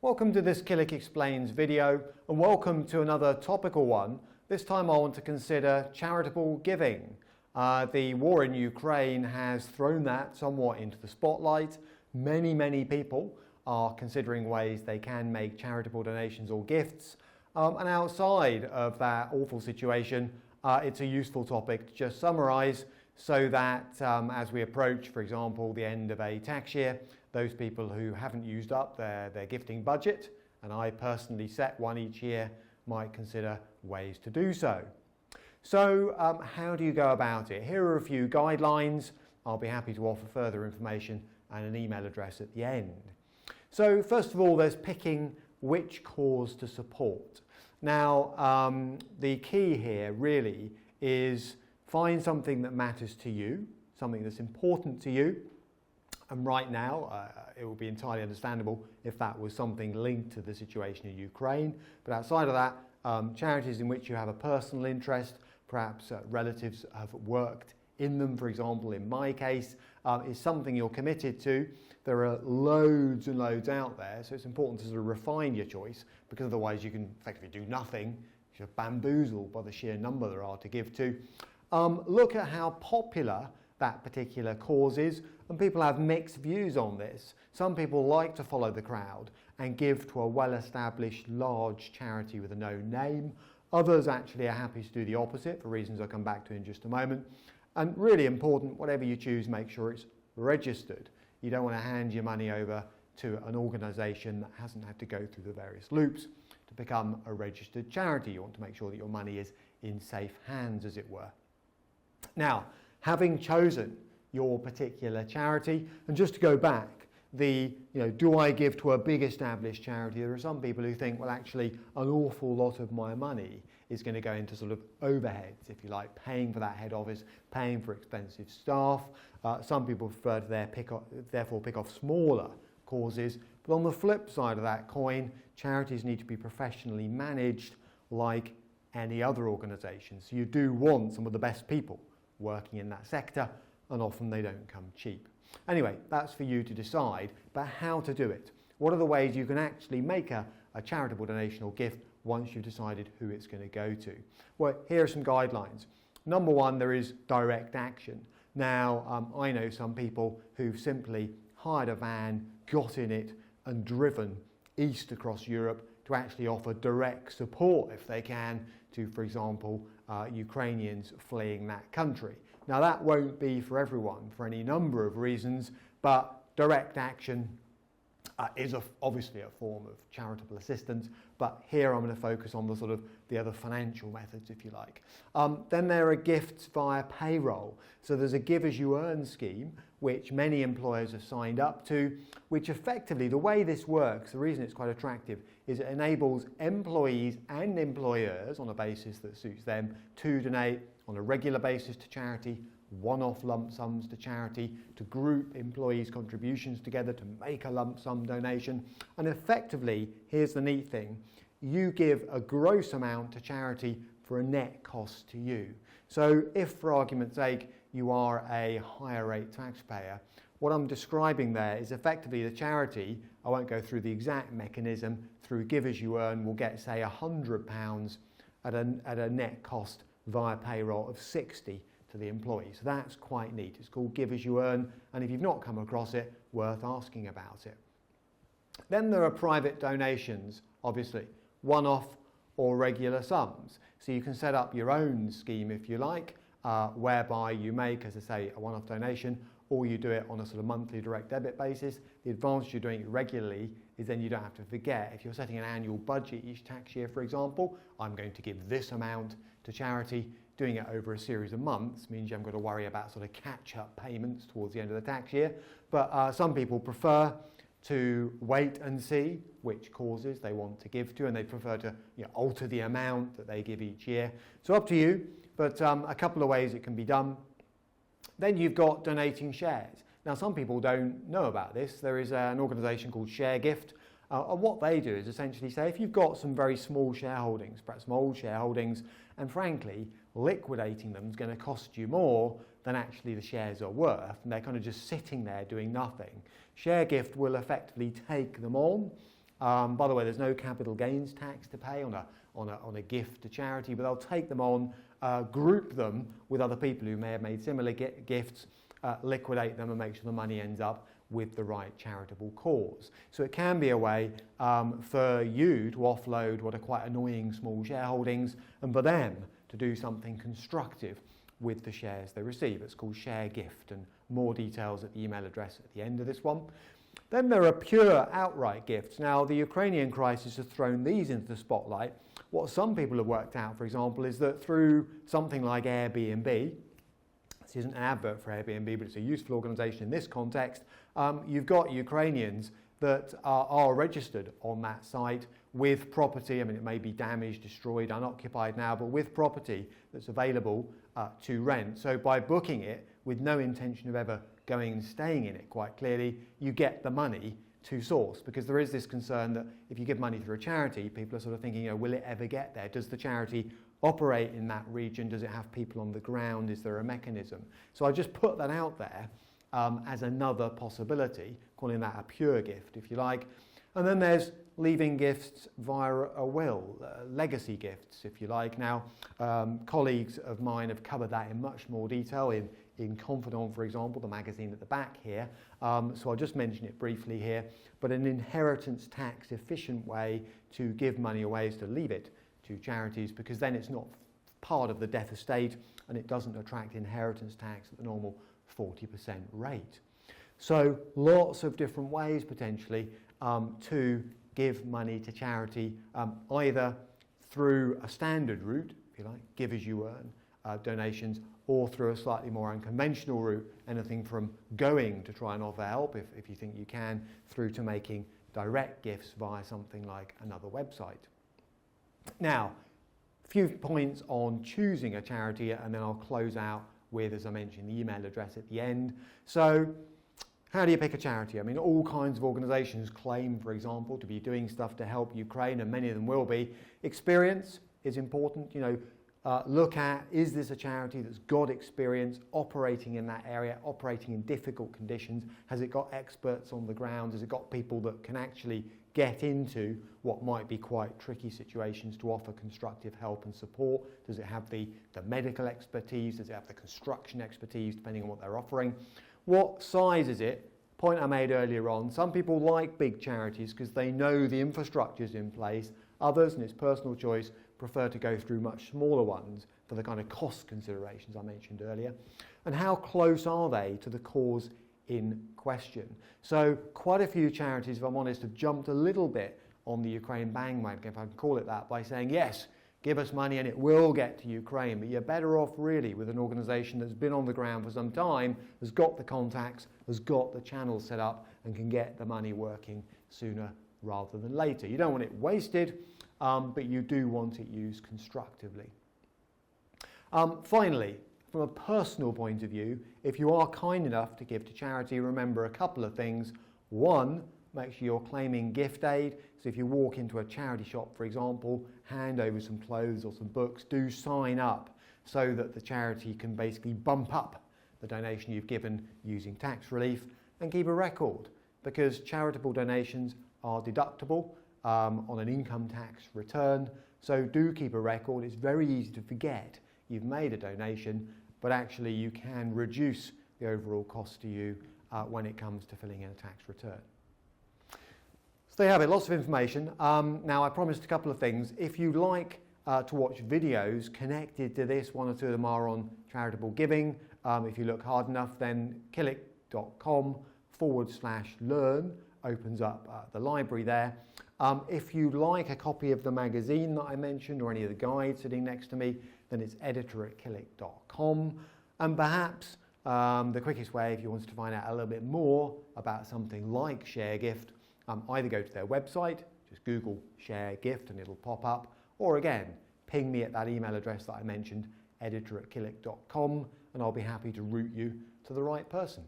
Welcome to this Killick Explains video, and welcome to another topical one. This time I want to consider charitable giving. The war in Ukraine has thrown that somewhat into the spotlight. Many people are considering ways they can make charitable donations or gifts. And outside of that awful situation, it's a useful topic to just summarise so that as we approach, for example, the end of a tax year, those people who haven't used up their gifting budget, and I personally set one each year, might consider ways to do so. So how do you go about it? Here are a few guidelines. I'll be happy to offer further information and an email address at the end. So first of all, there's picking which cause to support. Now, the key here really is find something that matters to you, something that's important to you. And right now, it would be entirely understandable if that was something linked to the situation in Ukraine. But outside of that, charities in which you have a personal interest, perhaps relatives have worked in them, for example, in my case, is something you're committed to. There are loads and loads out there, so it's important to sort of refine your choice, because otherwise you can effectively do nothing. You're bamboozled by the sheer number there are to give to. Look at how popular that particular cause is, and people have mixed views on this. Some people like to follow the crowd and give to a well-established large charity with a known name. Others actually are happy to do the opposite for reasons I'll come back to in just a moment. And really important, whatever you choose, make sure it's registered. You don't want to hand your money over to an organisation that hasn't had to go through the various loops to become a registered charity. You want to make sure that your money is in safe hands, as it were. Now, having chosen your particular charity, and just to go back, do I give to a big established charity? There are some people who think, well, actually, an awful lot of my money is going to go into sort of overheads, if you like, paying for that head office, paying for expensive staff. Some people prefer to therefore pick off smaller causes. But on the flip side of that coin, charities need to be professionally managed like any other organisation. So you do want some of the best people working in that sector, and often they don't come cheap. Anyway, that's for you to decide, but how to do it. What are the ways you can actually make a charitable donation or gift once you've decided who it's going to go to? Well, here are some guidelines. Number one, there is direct action. Now, I know some people who've simply hired a van, got in it, and driven east across Europe to actually offer direct support, if they can, to, for example, Ukrainians fleeing that country. Now, that won't be for everyone for any number of reasons, but direct action is obviously a form of charitable assistance, but here I'm going to focus on the other financial methods, if you like. Then there are gifts via payroll. So there's a Give As You Earn scheme, which many employers have signed up to, which effectively, the way this works, the reason it's quite attractive, is it enables employees and employers, on a basis that suits them, to donate on a regular basis to charity, one-off lump sums to charity, to group employees' contributions together to make a lump sum donation. And effectively, here's the neat thing, you give a gross amount to charity for a net cost to you. So if, for argument's sake, you are a higher rate taxpayer, what I'm describing there is effectively the charity, I won't go through the exact mechanism, through Give As You Earn will get, say, £100 at a net cost via payroll of 60 to the employee. So that's quite neat. It's called Give As You Earn, and if you've not come across it, worth asking about it. Then there are private donations, obviously, one-off or regular sums. So you can set up your own scheme, if you like, whereby you make, as I say, a one-off donation, or you do it on a sort of monthly direct debit basis. The advantage of doing it regularly is then you don't have to forget. If you're setting an annual budget each tax year, for example, I'm going to give this amount to charity. Doing it over a series of months means you haven't got to worry about sort of catch-up payments towards the end of the tax year. But some people prefer to wait and see which causes they want to give to, and they prefer to alter the amount that they give each year. So up to you, but a couple of ways it can be done. Then you've got donating shares. Now, some people don't know about this. There is an organisation called ShareGift, and what they do is essentially say, if you've got some very small shareholdings, perhaps some old shareholdings, and frankly, liquidating them is going to cost you more than actually the shares are worth, and they're kind of just sitting there doing nothing. ShareGift will effectively take them on By the way, there's no capital gains tax to pay on a gift to charity, but they'll take them on, group them with other people who may have made similar gifts, liquidate them and make sure the money ends up with the right charitable cause. So it can be a way for you to offload what are quite annoying small shareholdings and for them to do something constructive with the shares they receive. It's called share gift, and more details at the email address at the end of this one. Then there are pure outright gifts. Now, the Ukrainian crisis has thrown these into the spotlight. What some people have worked out, for example, is that through something like Airbnb, this isn't an advert for Airbnb, but it's a useful organisation in this context, you've got Ukrainians that are registered on that site with property. I mean, it may be damaged, destroyed, unoccupied now, but with property that's available to rent. So by booking it with no intention of ever going and staying in it, quite clearly, you get the money to source, because there is this concern that if you give money through a charity, people are sort of thinking, you know, will it ever get there? Does the charity operate in that region? Does it have people on the ground? Is there a mechanism? So I just put that out there as another possibility, calling that a pure gift, if you like. And then there's leaving gifts via a will, legacy gifts, if you like. Now, colleagues of mine have covered that in much more detail in Confidant, for example, the magazine at the back here. So I'll just mention it briefly here. But an inheritance tax efficient way to give money away is to leave it to charities, because then it's not part of the death estate and it doesn't attract inheritance tax at the normal 40% rate. So lots of different ways potentially to give money to charity, either through a standard route, if you like, give as you earn donations, or through a slightly more unconventional route, anything from going to try and offer help if you think you can, through to making direct gifts via something like another website. Now, a few points on choosing a charity, and then I'll close out with, as I mentioned, the email address at the end. So, how do you pick a charity? I mean, all kinds of organisations claim, for example, to be doing stuff to help Ukraine, and many of them will be. Experience is important. You know, look at, is this a charity that's got experience operating in that area, operating in difficult conditions? Has it got experts on the ground? Has it got people that can actually get into what might be quite tricky situations to offer constructive help and support? Does it have the medical expertise? Does it have the construction expertise, depending on what they're offering? What size is it? Point I made earlier on, some people like big charities because they know the infrastructure's in place. Others, and it's personal choice, prefer to go through much smaller ones for the kind of cost considerations I mentioned earlier. And how close are they to the cause in question? So quite a few charities, if I'm honest, have jumped a little bit on the Ukraine bandwagon, if I can call it that, by saying, yes, give us money and it will get to Ukraine, but you're better off really with an organisation that's been on the ground for some time, has got the contacts, has got the channels set up, and can get the money working sooner rather than later. You don't want it wasted, but you do want it used constructively. Finally, from a personal point of view, if you are kind enough to give to charity, remember a couple of things. One, make sure you're claiming gift aid. So if you walk into a charity shop, for example, hand over some clothes or some books, do sign up so that the charity can basically bump up the donation you've given using tax relief, and keep a record, because charitable donations are deductible on an income tax return. So do keep a record. It's very easy to forget you've made a donation, but actually you can reduce the overall cost to you when it comes to filling in a tax return. So there you have it, lots of information. Now I promised a couple of things. If you like to watch videos connected to this, one or two of them are on charitable giving. If you look hard enough, then killick.com/learn opens up the library there. If you like a copy of the magazine that I mentioned, or any of the guides sitting next to me, then it's editor@killick.com. And perhaps the quickest way, if you wanted to find out a little bit more about something like ShareGift, either go to their website, just Google ShareGift and it'll pop up, or again, ping me at that email address that I mentioned, editor@killick.com, and I'll be happy to route you to the right person.